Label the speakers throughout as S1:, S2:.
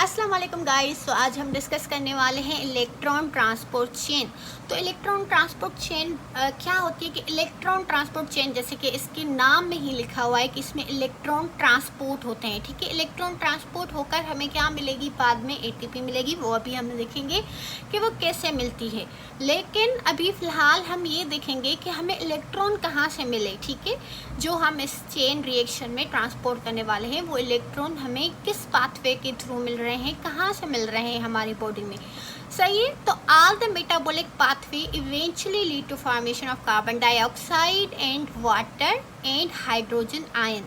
S1: अस्सलाम वालेकुम गाइस। तो आज हम डिस्कस करने वाले हैं इलेक्ट्रॉन ट्रांसपोर्ट चेन। तो इलेक्ट्रॉन ट्रांसपोर्ट चेन क्या होती है कि इलेक्ट्रॉन ट्रांसपोर्ट चेन, जैसे कि इसके नाम में ही लिखा हुआ है कि इसमें इलेक्ट्रॉन ट्रांसपोर्ट होते हैं। ठीक है, इलेक्ट्रॉन ट्रांसपोर्ट होकर हमें क्या मिलेगी, बाद में एटीपी मिलेगी। वो अभी हम देखेंगे कि वो कैसे मिलती है, लेकिन अभी फ़िलहाल हम ये देखेंगे कि हमें इलेक्ट्रॉन कहाँ से मिले। ठीक है, जो हम इस चेन रिएक्शन में ट्रांसपोर्ट करने वाले हैं वो इलेक्ट्रॉन हमें किस पाथवे के थ्रू मिल रहे हैं, कहाँ से मिल रहे हैं हमारी बॉडी में। सही है, तो all the metabolic pathway eventually lead to formation of carbon dioxide and water and hydrogen ion.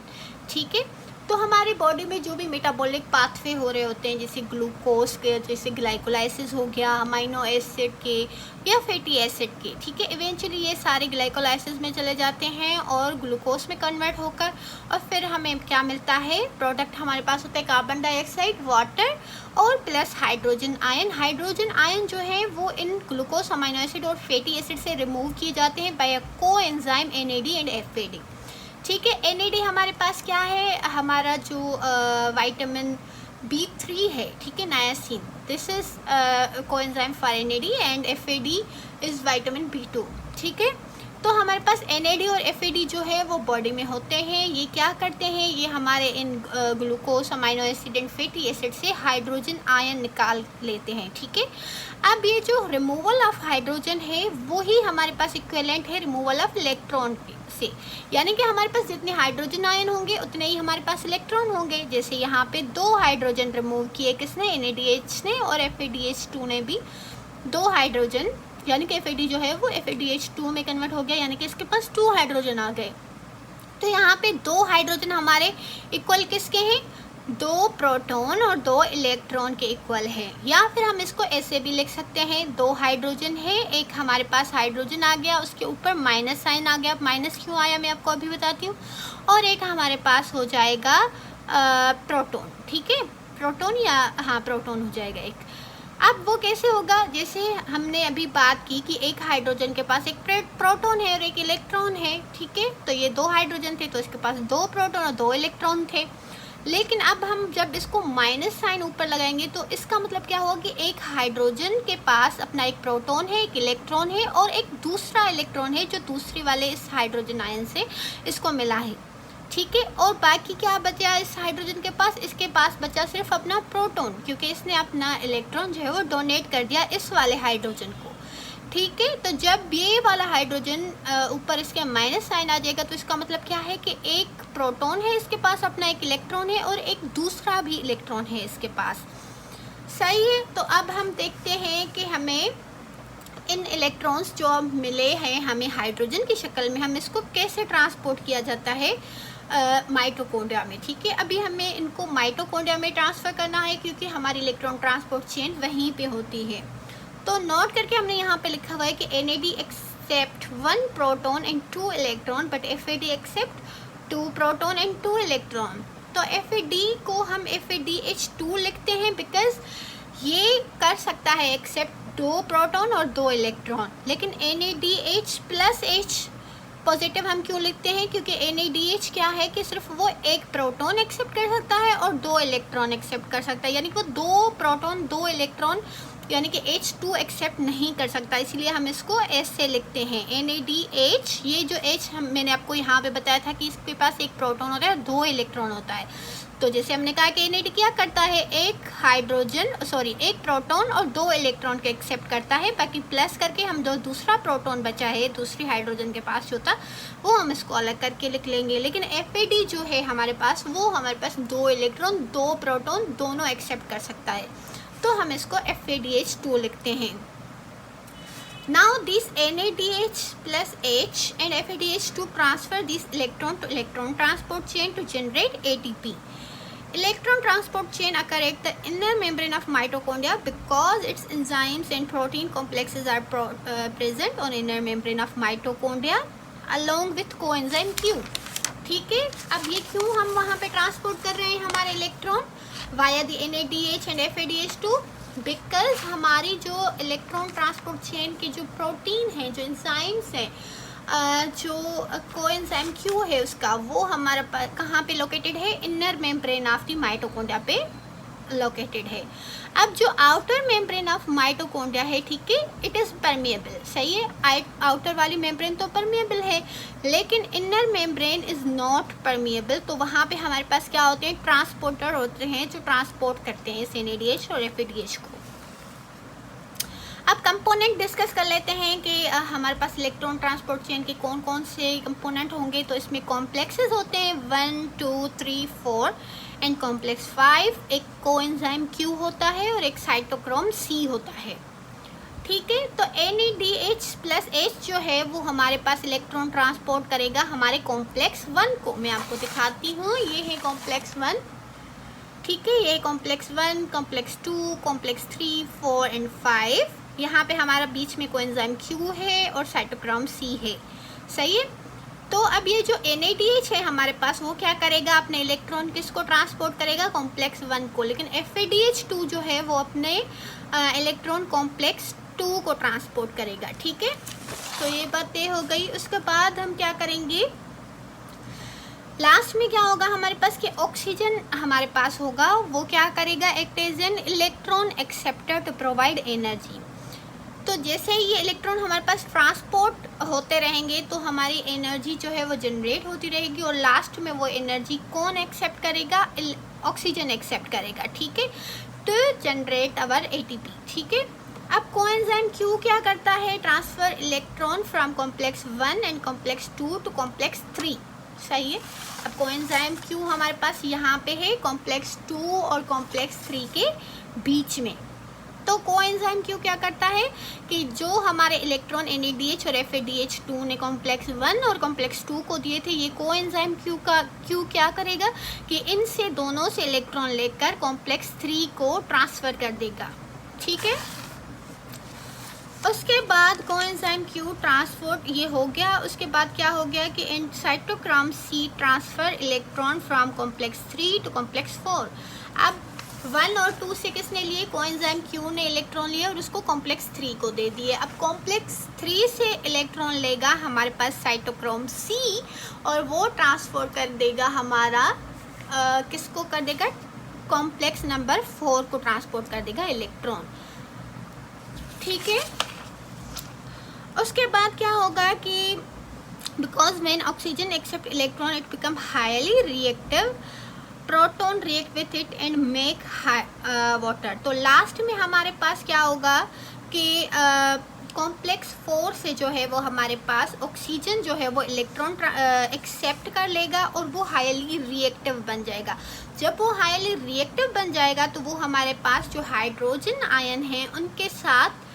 S1: ठीक है, तो हमारी बॉडी में जो भी मेटाबॉलिक पाथवे हो रहे होते हैं, जैसे ग्लूकोज के, जैसे ग्लाइकोलाइसिस हो गया, अमीनो एसिड के या फैटी एसिड के, ठीक है, इवेंचुअली ये सारे ग्लाइकोलाइसिस में चले जाते हैं और ग्लूकोज में कन्वर्ट होकर, और फिर हमें क्या मिलता है, प्रोडक्ट हमारे पास होता है कार्बन डाइऑक्साइड, वाटर और plus hydrogen ion. Hydrogen ion जो है वो इन ग्लूकोज, अमीनो एसिड और फैटी एसिड से रिमूव किए जाते हैं by a coenzyme NAD and FAD। ठीक है, NAD हमारे पास क्या है, हमारा जो विटामिन B3 है, ठीक है, नायासिन, this is coenzyme for NAD and FAD is vitamin B2। ठीक है, तो हमारे पास NAD और FAD जो है वो बॉडी में होते हैं। ये क्या करते हैं, ये हमारे इन glucose, amino acid and fatty acid से हाइड्रोजन आयन निकाल लेते हैं। ठीक है, अब ये जो रिमूवल ऑफ हाइड्रोजन है वो ही हमारे पास इक्विवेलेंट है रिमूवल ऑफ इलेक्ट्रॉन से, यानी कि हमारे पास जितने हाइड्रोजन आयन होंगे उतने ही हमारे पास इलेक्ट्रॉन होंगे। जैसे यहाँ पे 2 हाइड्रोजन रिमूव किए, किसने, NADH ने, और FADH2 ने भी 2 हाइड्रोजन, यानी कि FAD जो है वो FADH2 में कन्वर्ट हो गया, यानी कि इसके पास 2 हाइड्रोजन आ गए। तो यहाँ पे 2 हाइड्रोजन हमारे इक्वल किसके हैं, 2 प्रोटॉन और 2 इलेक्ट्रॉन के इक्वल है। या फिर हम इसको ऐसे भी लिख सकते हैं, 2 हाइड्रोजन है, एक हमारे पास हाइड्रोजन आ गया, उसके ऊपर माइनस साइन आ गया। माइनस क्यों आया मैं आपको अभी बताती हूँ। और एक हमारे पास हो जाएगा प्रोटॉन। ठीक है, प्रोटॉन, या हाँ प्रोटॉन हो जाएगा एक। अब वो कैसे होगा, जैसे हमने अभी बात की कि एक हाइड्रोजन के पास एक प्रोटॉन है और एक इलेक्ट्रॉन है। ठीक है, तो ये 2 हाइड्रोजन थे तो इसके पास 2 प्रोटॉन और 2 इलेक्ट्रॉन थे। लेकिन अब हम जब इसको माइनस साइन ऊपर लगाएंगे तो इसका मतलब क्या होगा कि एक हाइड्रोजन के पास अपना एक प्रोटॉन है, एक इलेक्ट्रॉन है और एक दूसरा इलेक्ट्रॉन है जो दूसरी वाले इस हाइड्रोजन आयन से इसको मिला है। ठीक है, और बाकी क्या बचा इस हाइड्रोजन के पास, इसके पास बचा सिर्फ अपना प्रोटॉन, क्योंकि इसने अपना इलेक्ट्रॉन जो है वो डोनेट कर दिया इस वाले हाइड्रोजन को। ठीक है, तो जब ये वाला हाइड्रोजन ऊपर इसके माइनस साइन आ जाएगा तो इसका मतलब क्या है कि एक प्रोटॉन है इसके पास, अपना एक इलेक्ट्रॉन है और एक दूसरा भी इलेक्ट्रॉन है इसके पास। सही है, तो अब हम देखते हैं कि हमें इन इलेक्ट्रॉन्स जो अब मिले हैं हमें हाइड्रोजन की शक्ल में, हम इसको कैसे ट्रांसपोर्ट किया जाता है माइटोकॉन्ड्रिया में। ठीक है, अभी हमें इनको माइटोकॉन्ड्रिया में ट्रांसफ़र करना है क्योंकि हमारी इलेक्ट्रॉन ट्रांसपोर्ट चेन वहीं पे होती है। तो नोट करके हमने यहाँ पे लिखा हुआ है कि NAD accept 1 proton and 2 electron but FAD accept 2 proton and 2 electron. तो FAD को हम FADH2 लिखते हैं बिकॉज ये कर सकता है एक्सेप्ट 2 प्रोटॉन और 2 इलेक्ट्रॉन। लेकिन NADH प्लस H पॉजिटिव हम क्यों लिखते हैं, क्योंकि NADH क्या है कि सिर्फ वो एक प्रोटॉन एक्सेप्ट कर सकता है और 2 इलेक्ट्रॉन एक्सेप्ट कर सकता है, यानी कि वो 2 प्रोटॉन 2 इलेक्ट्रॉन यानी कि H2 एक्सेप्ट नहीं कर सकता, इसलिए हम इसको S से लिखते हैं NADH। ये जो H मैंने आपको यहाँ पे बताया था कि इसके पास एक प्रोटॉन होता है, 2 इलेक्ट्रॉन होता है। तो जैसे हमने कहा कि NAD क्या करता है, एक प्रोटॉन और 2 इलेक्ट्रॉन के एक्सेप्ट करता है, बाकी प्लस करके हम जो दूसरा प्रोटॉन बचा है दूसरी हाइड्रोजन के पास जो था वो हम इसको अलग करके लिख लेंगे। लेकिन FAD जो है हमारे पास, वो हमारे पास 2 इलेक्ट्रॉन 2 प्रोटॉन दोनों एक्सेप्ट कर सकता है, तो हम इसको FADH2 लिखते हैं। Now this NADH plus H and FADH2 transfer this electron to electron transport chain to generate ATP. Electron transport chain occur at the inner membrane of mitochondria because its enzymes and protein complexes are present on inner membrane of mitochondria along with coenzyme Q. ठीक है, अब ये क्यों हम वहाँ पे transport कर रहे हैं हमारे electron via the NADH and FADH2, because हमारी जो इलेक्ट्रॉन ट्रांसपोर्ट चेन की जो प्रोटीन है, जो एंजाइम्स हैं, जो कोएंजाइम Q है उसका, वो हमारे पास कहाँ पे लोकेटेड है, inner membrane of the mitochondria पे लोकेटेड है। अब जो आउटर मेम्ब्रेन ऑफ माइटोकॉन्ड्रिया है, ठीक है, इट इज़ परमिएबल, सही है, आउटर वाली मेम्ब्रेन तो परमिएबल है, लेकिन inner membrane is not permeable. तो वहाँ पे हमारे पास क्या होते हैं, ट्रांसपोर्टर होते हैं जो ट्रांसपोर्ट करते हैं इस NADH और FADH को। अब कंपोनेंट डिस्कस कर लेते हैं कि हमारे पास इलेक्ट्रॉन ट्रांसपोर्ट चेन के कौन कौन से कंपोनेंट होंगे। तो इसमें कॉम्प्लेक्सेस होते हैं 1 2 3 4 एंड कॉम्प्लेक्स 5, एक कोएंजाइम Q होता है और एक साइटोक्रोम C होता है, ठीक है। तो NADH+H जो है वो हमारे पास इलेक्ट्रॉन ट्रांसपोर्ट करेगा हमारे कॉम्प्लेक्स 1 को। मैं आपको दिखाती हूँ, ये है कॉम्प्लेक्स 1, ठीक है, ये कॉम्प्लेक्स 1, कॉम्प्लेक्स 2, कॉम्प्लेक्स 3, 4 एंड 5। यहाँ पे हमारा बीच में कोएंजाइम Q है और साइटोक्रोम C है, सही है। तो अब ये जो NADH है हमारे पास, वो क्या करेगा, अपने इलेक्ट्रॉन किसको ट्रांसपोर्ट करेगा, कॉम्प्लेक्स 1 को, लेकिन FADH2 जो है वो अपने इलेक्ट्रॉन कॉम्प्लेक्स 2 को ट्रांसपोर्ट करेगा, ठीक है। तो ये बातें हो गई। उसके बाद हम क्या करेंगे, लास्ट में क्या होगा हमारे पास कि ऑक्सीजन हमारे पास होगा, वो क्या करेगा, act as an electron acceptor to provide energy. तो जैसे ही ये इलेक्ट्रॉन हमारे पास ट्रांसपोर्ट होते रहेंगे तो हमारी एनर्जी जो है वो जनरेट होती रहेगी, और लास्ट में वो एनर्जी कौन एक्सेप्ट करेगा, ऑक्सीजन एक्सेप्ट करेगा, ठीक है, टू जनरेट आवर ATP, ठीक है। अब कोएंजाइम Q क्या करता है, transfer electron from complex 1 and complex 2 to complex 3, सही है। अब कोएंजाइम Q हमारे पास यहाँ पे है कॉम्प्लेक्स 2 और कॉम्प्लेक्स 3 के बीच में। तो कोएंजाइम Q क्या करता है कि जो हमारे इलेक्ट्रॉन NADH और FADH2 ने कॉम्प्लेक्स 1 और कॉम्प्लेक्स 2 को दिए थे, ये कोएंजाइम Q क्या करेगा कि इनसे दोनों से इलेक्ट्रॉन लेकर कॉम्प्लेक्स 3 को ट्रांसफ़र कर देगा, ठीक है। उसके बाद कोएंजाइम Q ट्रांसपोर्ट ये हो गया। उसके बाद क्या हो गया कि इन cytochrome C transfer electron from complex 3 to complex 4। अब 1 और 2 से किसने लिए, कोएंजाइम Q ने इलेक्ट्रॉन लिए और उसको कॉम्प्लेक्स 3 को दे दिए। अब कॉम्प्लेक्स 3 से इलेक्ट्रॉन लेगा हमारे पास साइटोक्रोम C और वो ट्रांसफर कर देगा हमारा किसको कर देगा, कॉम्प्लेक्स नंबर 4 को ट्रांसपोर्ट कर देगा इलेक्ट्रॉन, ठीक है। उसके बाद क्या होगा कि because when oxygen accept electron it become highly reactive, proton react with it and make water. तो लास्ट में हमारे पास क्या होगा कि कॉम्प्लेक्स 4 से जो है वो हमारे पास ऑक्सीजन जो है वो इलेक्ट्रॉन एक्सेप्ट कर लेगा और वो हाईली रिएक्टिव बन जाएगा। जब वो हाईली रिएक्टिव बन जाएगा तो वो हमारे पास जो हाइड्रोजन आयन है उनके साथ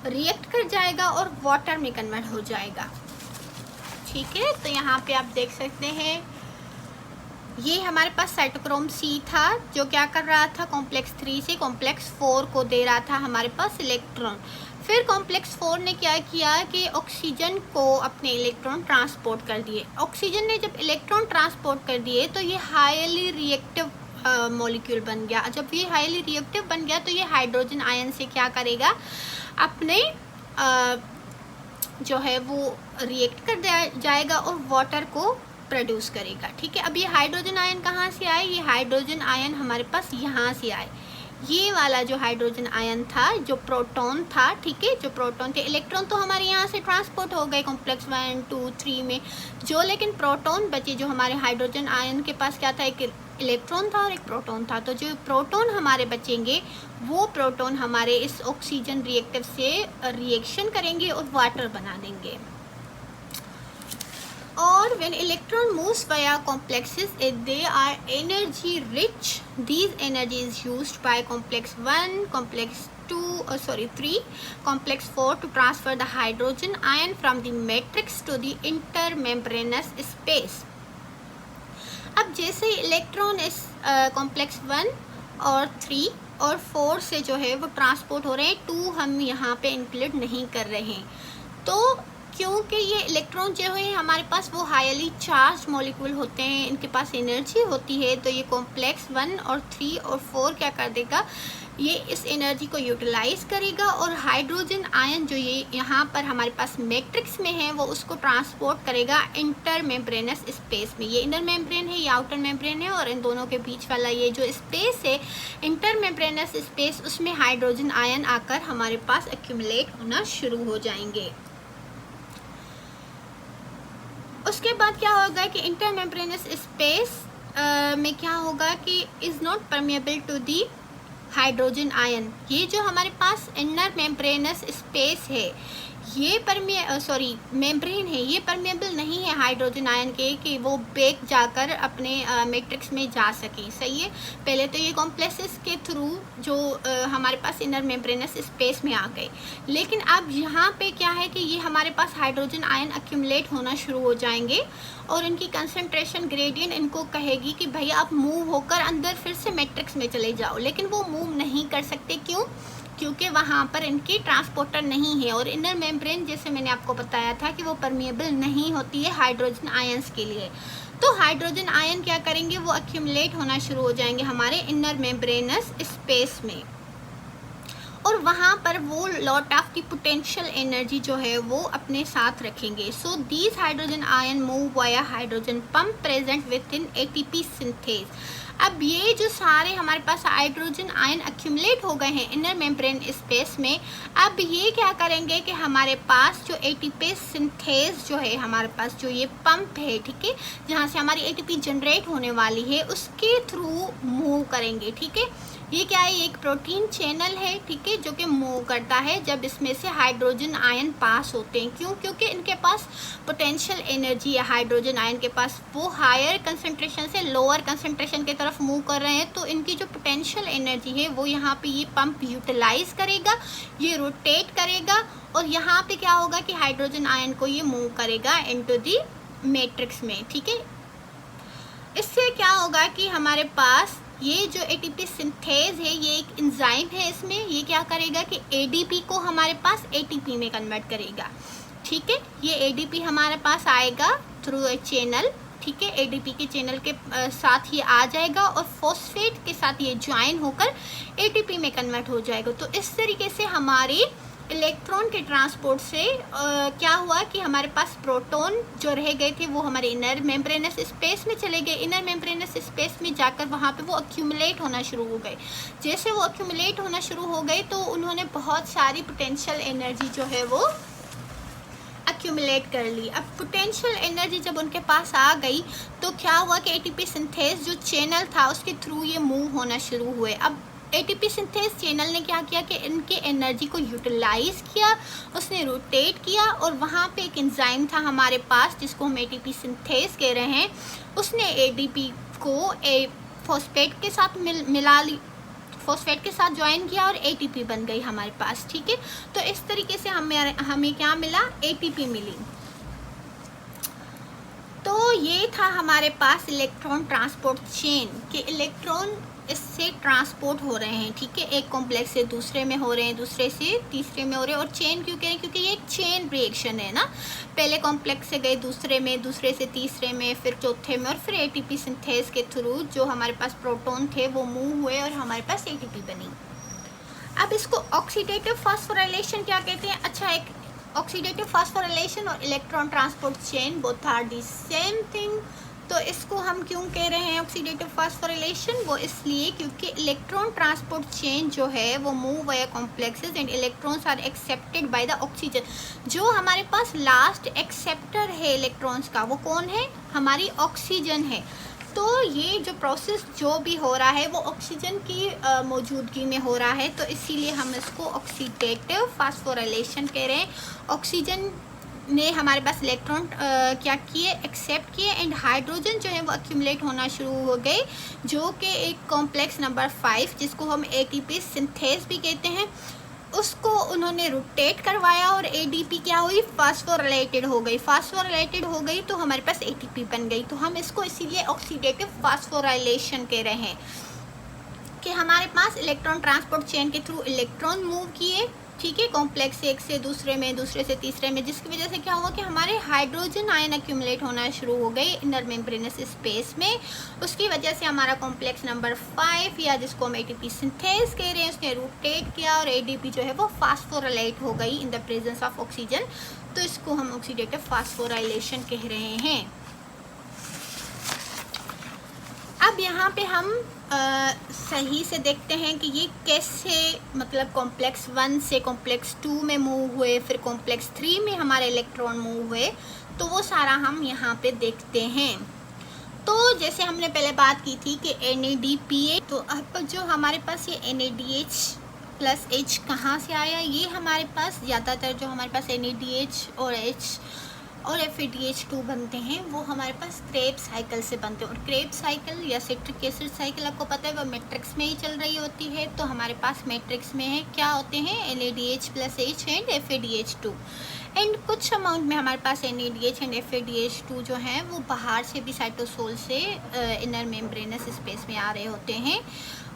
S1: रिएक्ट कर जाएगा और वाटर में कन्वर्ट हो जाएगा, ठीक है। तो यहाँ पे आप देख सकते हैं ये हमारे पास साइटोक्रोम C था जो क्या कर रहा था, कॉम्प्लेक्स 3 से कॉम्प्लेक्स 4 को दे रहा था हमारे पास इलेक्ट्रॉन। फिर कॉम्प्लेक्स 4 ने क्या किया कि ऑक्सीजन को अपने इलेक्ट्रॉन ट्रांसपोर्ट कर दिए। ऑक्सीजन ने जब इलेक्ट्रॉन ट्रांसपोर्ट कर दिए तो ये हाईली रिएक्टिव मॉलिक्यूल बन गया। जब ये हाईली रिएक्टिव बन गया तो ये हाइड्रोजन आयन से क्या करेगा, अपने जो है वो रिएक्ट कर जाएगा और वाटर को प्रोड्यूस करेगा, ठीक है। अब ये हाइड्रोजन आयन कहाँ से आए, ये हाइड्रोजन आयन हमारे पास यहाँ से आए। ये वाला जो हाइड्रोजन आयन था जो प्रोटॉन था, ठीक है, जो प्रोटॉन थे, इलेक्ट्रॉन तो हमारे यहाँ से ट्रांसपोर्ट हो गए कॉम्प्लेक्स 1 2 3 में, जो लेकिन प्रोटॉन बचे, जो हमारे हाइड्रोजन आयन के पास क्या था, एक इलेक्ट्रॉन था और एक प्रोटॉन था। तो जो प्रोटॉन हमारे बचेंगे वो प्रोटॉन हमारे इस ऑक्सीजन रिएक्टिव से रिएक्शन करेंगे और वाटर बना देंगे। और when electron moves via complexes they are energy rich. These energy is used by complex 1, complex 3, complex 4 to transfer the hydrogen ion from the matrix to the intermembranous space. अब जैसे electron इस complex 1 और 3 और 4 से जो है वो transport हो रहे हैं, 2 हम यहाँ पे इंक्लूड नहीं कर रहे हैं। तो क्योंकि ये इलेक्ट्रॉन जो है हमारे पास वो हाईली चार्ज मॉलिक्यूल होते हैं, इनके पास एनर्जी होती है, तो ये कॉम्प्लेक्स 1 और 3 और 4 क्या कर देगा, ये इस एनर्जी को यूटिलाइज करेगा और हाइड्रोजन आयन जो ये यहाँ पर हमारे पास मैट्रिक्स में है वो उसको ट्रांसपोर्ट करेगा इंटर मेम्ब्रेनस स्पेस में। ये इनर मेम्ब्रेन है, ये आउटर मेम्ब्रेन है, और इन दोनों के बीच वाला ये जो स्पेस है इंटर मेम्ब्रेनस स्पेस, उसमें हाइड्रोजन आयन आकर हमारे पास एक्यूमुलेट होना शुरू हो जाएंगे। उसके बाद क्या होगा कि इंटर मेम्ब्रेनस स्पेस में क्या होगा कि is not permeable to the hydrogen ion. ये जो हमारे पास इनर मेम्ब्रेनस स्पेस है, ये मेम्ब्रेन है, ये परमेबल नहीं है हाइड्रोजन आयन के कि वो बेक जाकर अपने मैट्रिक्स में जा सके। सही है, पहले तो ये कॉम्प्लेक्सेस के थ्रू जो हमारे पास इनर मेम्ब्रेनस स्पेस में आ गए, लेकिन अब यहाँ पे क्या है कि ये हमारे पास हाइड्रोजन आयन एक्यूमुलेट होना शुरू हो जाएंगे और इनकी कंसंट्रेशन ग्रेडियंट इनको कहेगी कि भैया आप मूव होकर अंदर फिर से मैट्रिक्स में चले जाओ, लेकिन वो मूव नहीं कर सकते। क्यों? क्योंकि वहाँ पर इनकी ट्रांसपोर्टर नहीं है, और इनर मेम्ब्रेन जैसे मैंने आपको बताया था कि वो परमिएबल नहीं होती है हाइड्रोजन आयंस के लिए। तो हाइड्रोजन आयन क्या करेंगे, वो एक्यूमुलेट होना शुरू हो जाएंगे हमारे इनर मेम्ब्रेनस स्पेस में, और वहाँ पर वो lot of the potential energy जो है वो अपने साथ रखेंगे। So these hydrogen ion move via hydrogen pump present with in ATP synthase. अब ये जो सारे हमारे पास हाइड्रोजन आयन एक्यूमुलेट हो गए हैं इनर मेम्ब्रेन स्पेस में, अब ये क्या करेंगे कि हमारे पास जो एटीपी सिंथेज जो है, हमारे पास जो ये पंप है, ठीक है, जहाँ से हमारी एटीपी जनरेट होने वाली है, उसके थ्रू मूव करेंगे। ठीक है, ये क्या है, एक प्रोटीन चैनल है, ठीक है, जो कि मूव करता है जब इसमें से हाइड्रोजन आयन पास होते हैं। क्यों? क्योंकि इनके पास पोटेंशियल एनर्जी है, हाइड्रोजन आयन के पास, वो हायर कंसंट्रेशन से लोअर कंसंट्रेशन की तरफ मूव कर रहे हैं, तो इनकी जो पोटेंशियल एनर्जी है वो यहाँ पे ये पंप यूटिलाइज करेगा, ये रोटेट करेगा, और यहाँ पे क्या होगा कि हाइड्रोजन आयन को ये मूव करेगा इनटू दी मैट्रिक्स में। ठीक है, इससे क्या होगा कि हमारे पास ये जो एटीपी सिंथेज है, ये एक एंजाइम है, इसमें ये क्या करेगा कि एडीपी को हमारे पास एटीपी में कन्वर्ट करेगा। ठीक है, ये एडीपी हमारे पास आएगा थ्रू ए चैनल, ठीक है, एडीपी के चैनल के साथ ये आ जाएगा और फॉस्फेट के साथ ये ज्वाइन होकर एटीपी में कन्वर्ट हो जाएगा। तो इस तरीके से हमारे इलेक्ट्रॉन के ट्रांसपोर्ट से क्या हुआ कि हमारे पास प्रोटॉन जो रह गए थे वो हमारे इनर मेम्ब्रेनस स्पेस में चले गए। इनर मेम्ब्रेनस स्पेस में जाकर वहाँ पे वो एक्यूमुलेट होना शुरू हो गए। जैसे वो एक्यूमुलेट होना शुरू हो गए तो उन्होंने बहुत सारी पोटेंशियल एनर्जी जो है वो एक्यूमुलेट कर ली। अब पोटेंशियल एनर्जी जब उनके पास आ गई तो क्या हुआ कि एटीपी सिंथेज जो चैनल था उसके थ्रू ये मूव होना शुरू हुए। अब एटीपी सिंथेज चैनल ने क्या किया कि इनके एनर्जी को यूटिलाइज किया, उसने रोटेट किया, और वहाँ पे एक एंजाइम था हमारे पास जिसको हम एटीपी सिंथेज कह रहे हैं, उसने एडीपी को फॉस्फेट के साथ मिला ली, फॉस्फेट के साथ ज्वाइन किया और एटीपी बन गई हमारे पास। ठीक है, तो इस तरीके से हमें क्या मिला, एटीपी मिली। तो ये था हमारे पास इलेक्ट्रॉन ट्रांसपोर्ट चेन के इलेक्ट्रॉन इससे ट्रांसपोर्ट हो रहे हैं। ठीक है, एक कॉम्प्लेक्स से दूसरे में हो रहे हैं, दूसरे से तीसरे में हो रहे हैं। और चेन क्यों कह रहे हैं? क्योंकि ये एक चेन रिएक्शन है ना, पहले कॉम्प्लेक्स से गए दूसरे में, दूसरे से तीसरे में, फिर चौथे में, और फिर एटीपी सिंथेज के थ्रू जो हमारे पास प्रोटॉन थे वो मूव हुए और हमारे पास एटीपी बनी। अब इसको ऑक्सीडेटिव फास्फोराइलेशन क्या कहते हैं? अच्छा, एक ऑक्सीडेटिव फास्फोराइलेशन और electron transport chain both are the same thing. तो इसको हम क्यों कह रहे हैं ऑक्सीडेटिव फास्फोराइलेशन? वो इसलिए क्योंकि इलेक्ट्रॉन ट्रांसपोर्ट चेन जो है वो move via complexes and electrons are accepted by the oxygen. जो हमारे पास लास्ट एक्सेप्टर है इलेक्ट्रॉन्स का वो कौन है? हमारी ऑक्सीजन है। तो ये जो प्रोसेस जो भी हो रहा है वो ऑक्सीजन की मौजूदगी में हो रहा है, तो इसीलिए हम इसको ऑक्सीडेटिव फास्फोराइलेशन कह रहे हैं। ऑक्सीजन ने हमारे पास इलेक्ट्रॉन क्या किए, एक्सेप्ट किए, एंड हाइड्रोजन जो है वो एक्यूमुलेट होना शुरू हो गए, जो कि एक कॉम्प्लेक्स नंबर 5 जिसको हम एटीपी सिंथेज भी कहते हैं, उसको उन्होंने रोटेट करवाया और एडीपी क्या हुई, फास्फोराइलेटेड हो गई। फास्फोराइलेटेड हो गई तो हमारे पास एटीपी बन गई। तो हम इसको इसीलिए ऑक्सीडेटिव फास्फोराइलेशन कह रहे हैं कि हमारे पास इलेक्ट्रॉन ट्रांसपोर्ट चेन के थ्रू इलेक्ट्रॉन मूव किए, ठीक है, कॉम्प्लेक्स एक से दूसरे में, दूसरे से तीसरे में, जिसकी वजह से क्या हुआ कि हमारे हाइड्रोजन आयन एक्यूमुलेट होना शुरू हो गए इनर मेम्ब्रेनस स्पेस में। उसकी वजह से हमारा कॉम्प्लेक्स नंबर 5 या जिसको हम एटीपी सिंथेज कह रहे हैं उसने रोटेट किया और एडीपी जो है वो फास्फोराइलेट हो गई in the presence of oxygen. तो इसको हम ऑक्सीडेटिव फास्फोराइलेशन कह रहे हैं। अब यहाँ पे हम सही से देखते हैं कि ये कैसे मतलब कॉम्प्लेक्स 1 से कॉम्प्लेक्स 2 में मूव हुए, फिर कॉम्प्लेक्स 3 में हमारे इलेक्ट्रॉन मूव हुए, तो वो सारा हम यहाँ पे देखते हैं। तो जैसे हमने पहले बात की थी कि NADPH, तो अब जो हमारे पास ये NADH+H कहाँ से आया, ये हमारे पास ज़्यादातर जो हमारे पास NADH और H और FADH2 बनते हैं वो हमारे पास क्रेब्स साइकिल से बनते हैं। और क्रेब्स साइकिल या सिट्रिक एसिड साइकिल आपको पता है वो मैट्रिक्स में ही चल रही होती है। तो हमारे पास मैट्रिक्स में है क्या होते हैं NADH+H एंड FADH2 एंड कुछ अमाउंट में हमारे पास NADH एंड FADH2 जो हैं वो बाहर से भी साइटोसोल से इनर मेम्ब्रेनस स्पेस में आ रहे होते हैं।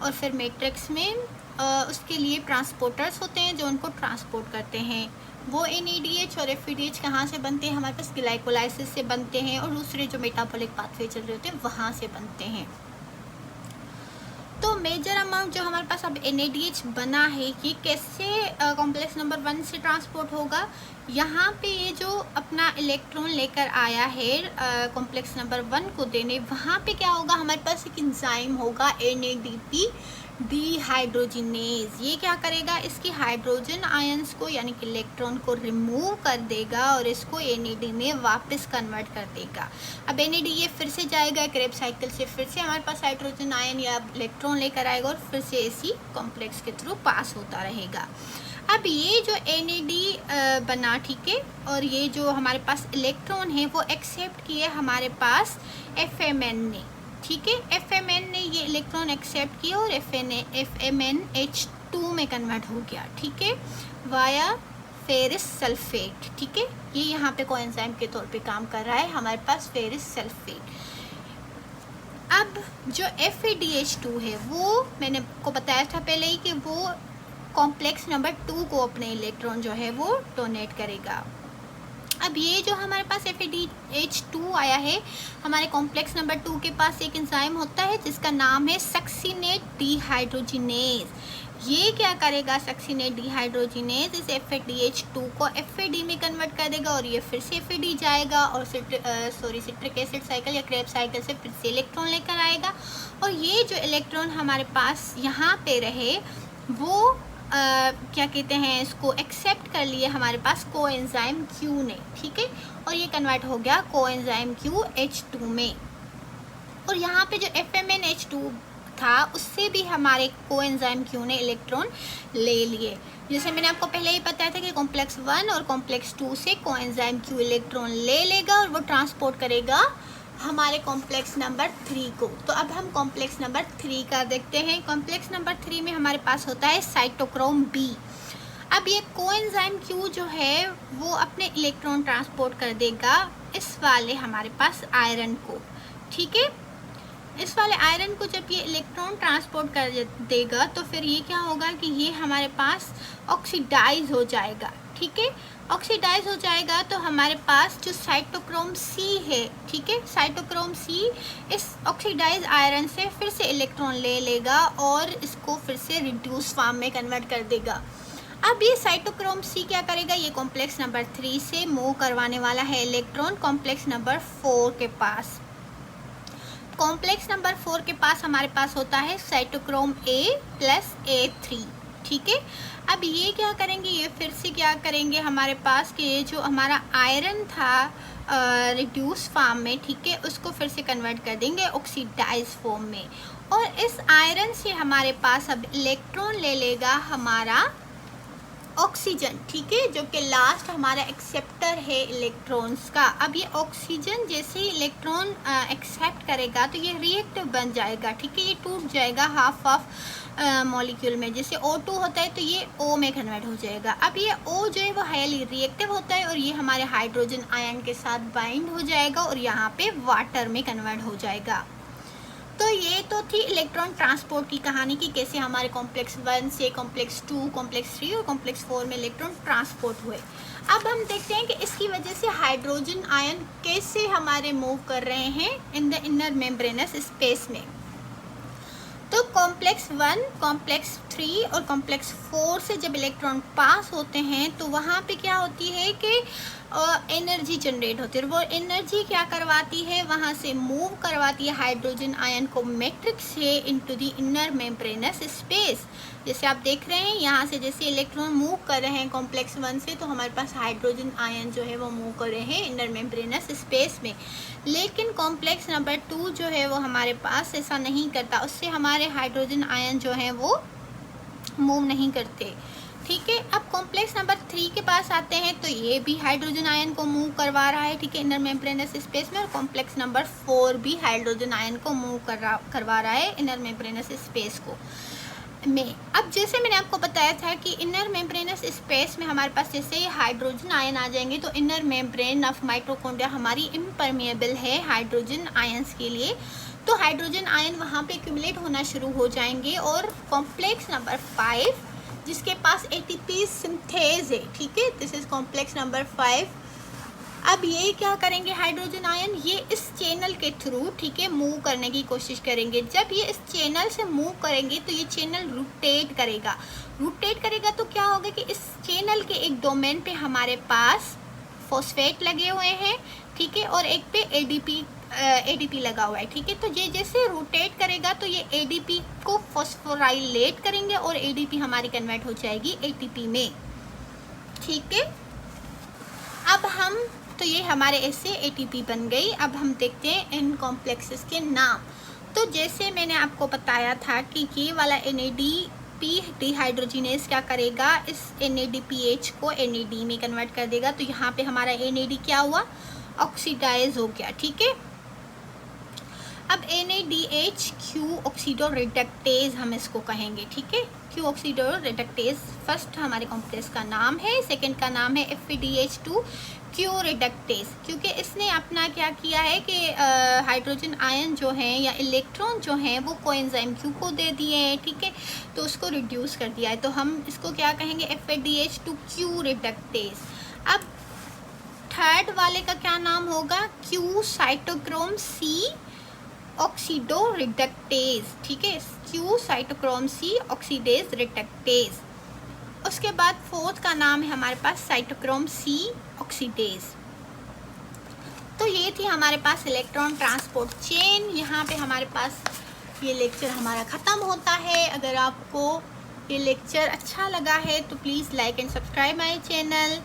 S1: और फिर मैट्रिक्स में उसके लिए ट्रांसपोर्टर्स होते हैं जो उनको ट्रांसपोर्ट करते हैं। वो NADH और FADH कहाँ से बनते हैं, हमारे पास ग्लाइकोलाइसिस से बनते हैं और दूसरे जो मेटाबॉलिक पाथवे चल रहे होते हैं वहाँ से बनते हैं। तो मेजर अमाउंट जो हमारे पास अब NADH बना है ये कैसे कॉम्प्लेक्स नंबर 1 से ट्रांसपोर्ट होगा। यहाँ पे ये जो अपना इलेक्ट्रॉन लेकर आया है कॉम्प्लेक्स नंबर 1 को देने, वहाँ पे क्या होगा, हमारे पास एक एंजाइम होगा NADP डिहाइड्रोजिनेज। ये क्या करेगा, इसकी हाइड्रोजन आयंस को यानी कि इलेक्ट्रॉन को रिमूव कर देगा और इसको NAD में वापस कन्वर्ट कर देगा। अब NAD ये फिर से जाएगा क्रेब्स साइकिल से, फिर से हमारे पास हाइड्रोजन आयन या इलेक्ट्रॉन लेकर आएगा और फिर से इसी कॉम्प्लेक्स के थ्रू पास होता रहेगा। अब ये जो NAD बना, ठीक है, और ये जो हमारे पास इलेक्ट्रॉन है वो एक्सेप्ट किए हमारे पास FMN ने, ठीक है, FMN ने ये इलेक्ट्रॉन एक्सेप्ट किया और FMNH2 में कन्वर्ट हो गया, ठीक है, वाया फेरस सल्फेट। ठीक है, ये यहाँ पे कोएंजाइम के तौर पे काम कर रहा है हमारे पास फेरस सल्फेट। अब जो FADH2 है वो मैंने आपको बताया था पहले ही कि वो कॉम्प्लेक्स नंबर 2 को अपने इलेक्ट्रॉन जो है वो डोनेट करेगा। अब ये जो हमारे पास FADH2 आया है, हमारे कॉम्प्लेक्स नंबर 2 के पास एक एंजाइम होता है जिसका नाम है सक्सिनेट डिहाइड्रोजिनेज। ये क्या करेगा, सक्सिनेट डिहाइड्रोजिनेज इस FADH2 को FAD में कन्वर्ट कर देगा और ये फिर से FAD जाएगा और सिट्रिक एसिड साइकिल या क्रेब्स साइकिल से फिर से इलेक्ट्रॉन लेकर आएगा। और ये जो इलेक्ट्रॉन हमारे पास यहाँ पे रहे वो क्या कहते हैं, इसको एक्सेप्ट कर लिए हमारे पास कोएंजाइम Q ने, ठीक है, और ये कन्वर्ट हो गया कोएंजाइम Q H2 में। और यहाँ पे जो FMNH2 था उससे भी हमारे कोएंजाइम Q ने इलेक्ट्रॉन ले लिए। जैसे मैंने आपको पहले ही बताया था कि कॉम्प्लेक्स 1 और कॉम्प्लेक्स 2 से कोएंजाइम Q इलेक्ट्रॉन ले लेगा और वो ट्रांसपोर्ट करेगा हमारे कॉम्प्लेक्स नंबर 3 को। तो अब हम कॉम्प्लेक्स नंबर 3 का देखते हैं। कॉम्प्लेक्स नंबर 3 में हमारे पास होता है साइटोक्रोम B। अब ये कोएंजाइम Q जो है वो अपने इलेक्ट्रॉन ट्रांसपोर्ट कर देगा इस वाले हमारे पास आयरन को, ठीक है। इस वाले आयरन को जब ये इलेक्ट्रॉन ट्रांसपोर्ट कर देगा तो फिर ये क्या होगा कि ये हमारे पास ऑक्सीडाइज हो जाएगा, ठीक है। ऑक्सीडाइज हो जाएगा तो हमारे पास जो साइटोक्रोम C है, ठीक है, साइटोक्रोम C इस ऑक्सीडाइज आयरन से फिर से इलेक्ट्रॉन ले लेगा और इसको फिर से रिड्यूस फॉर्म में कन्वर्ट कर देगा। अब ये साइटोक्रोम C क्या करेगा, ये कॉम्प्लेक्स नंबर 3 से मूव करवाने वाला है इलेक्ट्रॉन कॉम्प्लेक्स नंबर 4 के पास। कॉम्प्लेक्स नंबर 4 के पास हमारे पास होता है साइटोक्रोम A प्लस A3, ठीक है। अब ये क्या करेंगे, ये फिर से क्या करेंगे हमारे पास कि ये जो हमारा आयरन था रिड्यूस फॉर्म में, ठीक है, उसको फिर से कन्वर्ट कर देंगे ऑक्सीडाइज फॉर्म में। और इस आयरन से हमारे पास अब इलेक्ट्रॉन ले लेगा हमारा ऑक्सीजन, ठीक है, जो कि लास्ट हमारा एक्सेप्टर है इलेक्ट्रॉन्स का। अब ये ऑक्सीजन जैसे ही इलेक्ट्रॉन एक्सेप्ट करेगा तो ये रिएक्टिव बन जाएगा, ठीक है, ये टूट जाएगा हाफ ऑफ मॉलिक्यूल में। जैसे O2 होता है तो ये O में कन्वर्ट हो जाएगा। अब ये O जो है वो हाईली रिएक्टिव होता है और ये हमारे हाइड्रोजन आयन के साथ बाइंड हो जाएगा और यहाँ पे वाटर में कन्वर्ट हो जाएगा। तो ये तो थी इलेक्ट्रॉन ट्रांसपोर्ट की कहानी कि कैसे हमारे कॉम्प्लेक्स 1 से कॉम्प्लेक्स 2, कॉम्प्लेक्स 3 और कॉम्प्लेक्स 4 में इलेक्ट्रॉन ट्रांसपोर्ट हुए। अब हम देखते हैं कि इसकी वजह से हाइड्रोजन आयन कैसे हमारे मूव कर रहे हैं in the inner membranes space में। तो कॉम्प्लेक्स 1, कॉम्प्लेक्स 3 और कॉम्प्लेक्स 4 से जब इलेक्ट्रॉन पास होते हैं तो वहाँ पे क्या होती है कि एनर्जी जनरेट होती है। वो एनर्जी क्या करवाती है, वहाँ से मूव करवाती है हाइड्रोजन आयन को मैट्रिक्स से into the inner membranes space. जैसे आप देख रहे हैं यहाँ से जैसे इलेक्ट्रॉन मूव कर रहे हैं कॉम्प्लेक्स 1 से, तो हमारे पास हाइड्रोजन आयन जो है वो मूव कर रहे हैं इनर मेम्ब्रेनस स्पेस में। लेकिन कॉम्प्लेक्स नंबर 2 जो है वो हमारे पास ऐसा नहीं करता, उससे हमारे हाइड्रोजन आयन जो है वो मूव नहीं करते। ठीक है, अब कॉम्प्लेक्स नंबर 3 के पास आते हैं तो ये भी हाइड्रोजन आयन को मूव करवा रहा है, ठीक है, इनर मेम्ब्रेनस स्पेस में। और कॉम्प्लेक्स नंबर 4 भी हाइड्रोजन आयन को मूव करवा रहा है इनर मेम्ब्रेनस स्पेस को में। अब जैसे मैंने आपको बताया था कि इनर मेम्ब्रेनस स्पेस में हमारे पास जैसे ही हाइड्रोजन आयन आ जाएंगे तो इनर मेम्ब्रेन ऑफ माइटोकॉन्ड्रिया हमारी इम्परमिएबल है हाइड्रोजन आयंस के लिए, तो हाइड्रोजन आयन वहाँ पे एक्यूमुलेट होना शुरू हो जाएंगे। और कॉम्प्लेक्स नंबर 5 जिसके पास एटीपी सिंथेज है, ठीक है, दिस इज कॉम्प्लेक्स नंबर 5। अब ये क्या करेंगे हाइड्रोजन आयन, ये इस चैनल के थ्रू, ठीक है, मूव करने की कोशिश करेंगे। जब ये इस चैनल से मूव करेंगे तो ये चैनल रोटेट करेगा। रोटेट करेगा तो क्या होगा कि इस चैनल के एक डोमेन पे हमारे पास फॉस्फेट लगे हुए हैं, ठीक है, और एक पे एडीपी लगा हुआ है, ठीक है। तो ये जैसे रोटेट करेगा तो ये एडीपी को फॉस्फोराइलेट करेंगे और एडीपी हमारी कन्वर्ट हो जाएगी एटीपी में, ठीक है। अब हम तो ये हमारे ऐसे एटीपी बन गई। अब हम देखते हैं इन कॉम्प्लेक्सेस के नाम। तो जैसे मैंने आपको बताया था कि ये वाला NADP डिहाइड्रोजिनेज क्या करेगा, इस NADPH को NAD में कन्वर्ट कर देगा। तो यहाँ पे हमारा NAD क्या हुआ, ऑक्सीडाइज हो गया, ठीक है। अब NADH ऑक्सीडो रिडक्टेज हम इसको कहेंगे, ठीक है, Q ऑक्सीडो रिडक्टेज फर्स्ट हमारे कॉम्प्लेक्स का नाम है। सेकंड का नाम है FADH2 Q रिडक्टेज, क्योंकि इसने अपना क्या किया है कि हाइड्रोजन आयन जो हैं या इलेक्ट्रॉन जो हैं वो कोएंजाइम Q को दे दिए हैं, ठीक है, तो उसको रिड्यूस कर दिया है। तो हम इसको क्या कहेंगे, FADH2 Q रिडक्टेज। अब थर्ड वाले का क्या नाम होगा, Q cytochrome C oxido reductase, ठीक है, Q cytochrome C oxidase reductase. उसके बाद फोर्थ का नाम है हमारे पास साइटोक्रोम C ऑक्सीडेज। तो ये थी हमारे पास इलेक्ट्रॉन ट्रांसपोर्ट चेन। यहाँ पे हमारे पास ये लेक्चर हमारा ख़त्म होता है। अगर आपको ये लेक्चर अच्छा लगा है तो please like and subscribe my channel.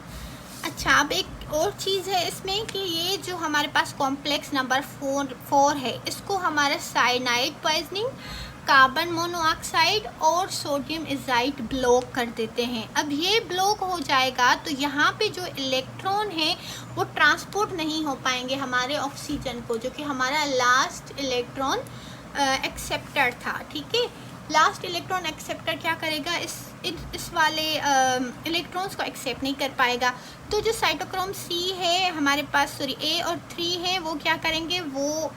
S1: अच्छा, अब एक और चीज़ है इसमें कि ये जो हमारे पास कॉम्प्लेक्स नंबर 4 है, इसको हमारा साइनाइड पॉइजनिंग, कार्बन मोनोऑक्साइड और सोडियम एजाइड ब्लॉक कर देते हैं। अब ये ब्लॉक हो जाएगा तो यहाँ पे जो इलेक्ट्रॉन है वो ट्रांसपोर्ट नहीं हो पाएंगे हमारे ऑक्सीजन को, जो कि हमारा लास्ट इलेक्ट्रॉन एक्सेप्टर था, ठीक है। लास्ट इलेक्ट्रॉन एक्सेप्टर क्या करेगा, इस वाले इलेक्ट्रॉन्स को एक्सेप्ट नहीं कर पाएगा। तो जो साइटोक्रोम C है हमारे पास, सॉरी A और 3 है, वो क्या करेंगे, वो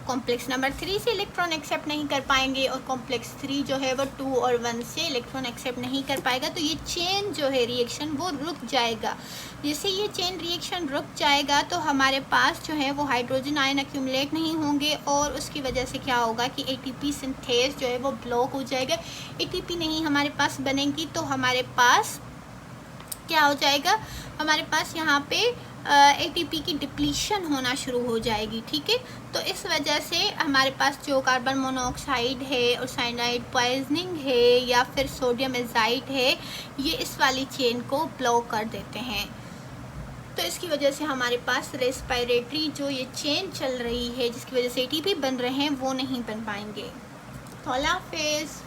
S1: कॉम्प्लेक्स नंबर 3 से इलेक्ट्रॉन एक्सेप्ट नहीं कर पाएंगे और कॉम्प्लेक्स 3 जो है वो 2 और 1 से इलेक्ट्रॉन एक्सेप्ट नहीं कर पाएगा। तो ये चेन जो है रिएक्शन वो रुक जाएगा। जैसे ये चेन रिएक्शन रुक जाएगा तो हमारे पास जो है वो हाइड्रोजन आयन एक्यूमुलेट नहीं होंगे और उसकी वजह से क्या होगा कि एटीपी सिंथेज जो है वो ब्लॉक हो जाएगा। एटीपी नहीं हमारे पास बनेगी तो हमारे पास क्या हो जाएगा, हमारे पास यहाँ पे एटीपी की डिप्लीशन होना शुरू हो जाएगी, ठीक है। तो इस वजह से हमारे पास जो कार्बन मोनोऑक्साइड है और साइनाइड पॉइजनिंग है या फिर सोडियम एजाइड है, ये इस वाली चेन को ब्लॉक कर देते हैं। तो इसकी वजह से हमारे पास रेस्पिरेटरी जो ये चेन चल रही है जिसकी वजह से एटीपी बन रहे हैं वो नहीं बन पाएंगे। तो अल्लाह हाफिज़।